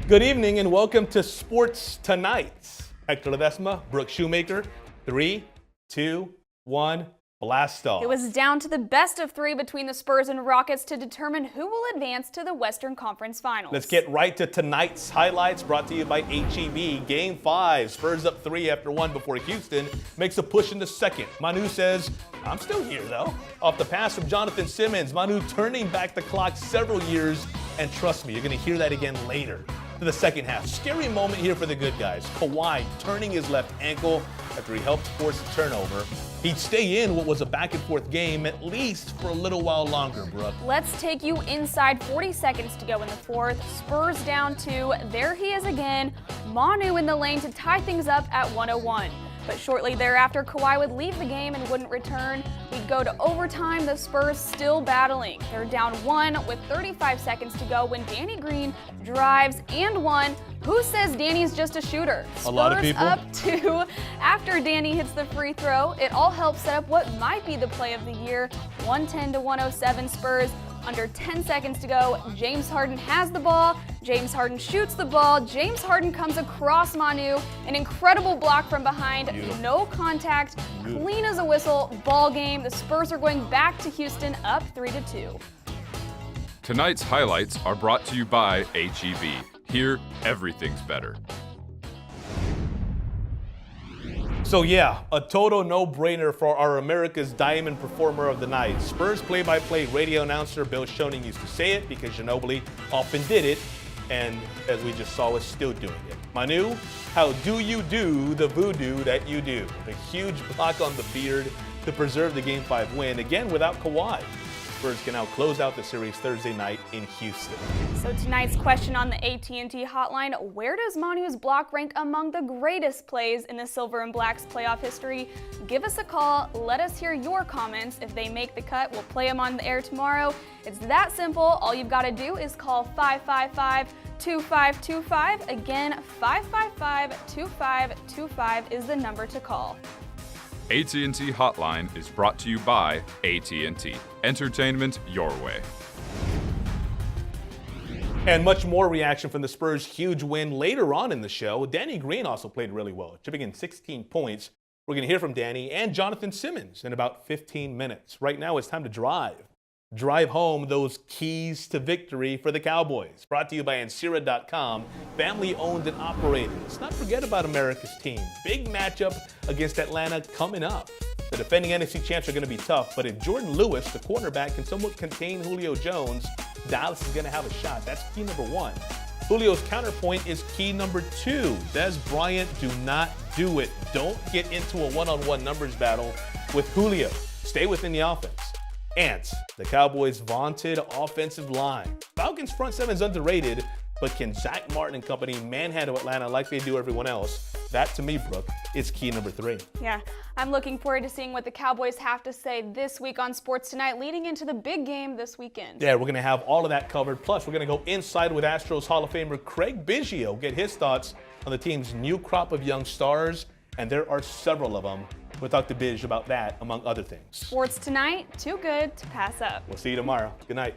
Good evening and welcome to Sports2Nite. Hector Ledesma, Brooke Shoemaker, 3, 2, 1, blast off. It was down to the best of three between the Spurs and Rockets to determine who will advance to the Western Conference Finals. Let's get right to tonight's highlights, brought to you by HEB. Game 5, Spurs up 3 after 1 before Houston makes a push in the second. Manu says, I'm still here though. Off the pass from Jonathan Simmons, Manu turning back the clock several years, and trust me, you're going to hear that again later. To the second half. Scary moment here for the good guys. Kawhi turning his left ankle after he helped force a turnover. He'd stay in what was a back and forth game at least for a little while longer, Brooke. Let's take you inside 40 seconds to go in the fourth. Spurs down 2. There he is again. Manu in the lane to tie things up at 101. But shortly thereafter, Kawhi would leave the game and wouldn't return. We'd go to overtime, the Spurs still battling. They're down 1 with 35 seconds to go when Danny Green drives and 1. Who says Danny's just a shooter? A lot of people. Up 2 after Danny hits the free throw. It all helps set up what might be the play of the year. 110 to 107 Spurs. Under 10 seconds to go, James Harden has the ball. James Harden shoots the ball. James Harden comes across Manu. An incredible block from behind. Beautiful. No contact. Beautiful. Clean as a whistle. Ball game. The Spurs are going back to Houston up 3-2. Tonight's highlights are brought to you by HEB. Here, everything's better. So yeah, a total no-brainer for our America's Diamond Performer of the Night. Spurs play-by-play radio announcer Bill Schoening used to say it because Ginobili often did it, and as we just saw, is still doing it. Manu, how do you do the voodoo that you do? A huge block on the beard to preserve the Game 5 win, again without Kawhi. Spurs can now close out the series Thursday night in Houston. So tonight's question on the AT&T hotline, where does Manu's block rank among the greatest plays in the Silver and Black's playoff history? Give us a call. Let us hear your comments. If they make the cut, we'll play them on the air tomorrow. It's that simple. All you've got to do is call 555-2525. Again, 555-2525 is the number to call. AT&T Hotline is brought to you by AT&T. Entertainment your way. And much more reaction from the Spurs' huge win later on in the show. Danny Green also played really well, chipping in 16 points. We're going to hear from Danny and Jonathan Simmons in about 15 minutes. Right now, it's time to drive. Drive home those keys to victory for the Cowboys. Brought to you by Ansira.com, family owned and operated. Let's not forget about America's team. Big matchup against Atlanta coming up. The defending NFC champs are going to be tough, but if Jordan Lewis, the cornerback, can somewhat contain Julio Jones, Dallas is going to have a shot. That's key number 1. Julio's counterpoint is key number 2. Des Bryant, do not do it. Don't get into a one-on-one numbers battle with Julio. Stay within the offense. Ants, the Cowboys' vaunted offensive line. Falcons' front seven is underrated, but can Zach Martin and company manhandle Atlanta like they do everyone else? That, to me, Brooke, is key number 3. Yeah, I'm looking forward to seeing what the Cowboys have to say this week on Sports2Nite, leading into the big game this weekend. Yeah, we're going to have all of that covered. Plus, we're going to go inside with Astros Hall of Famer Craig Biggio, get his thoughts on the team's new crop of young stars, and there are several of them. We'll talk to Biz about that, among other things. Sports2Nite, too good to pass up. We'll see you tomorrow. Good night.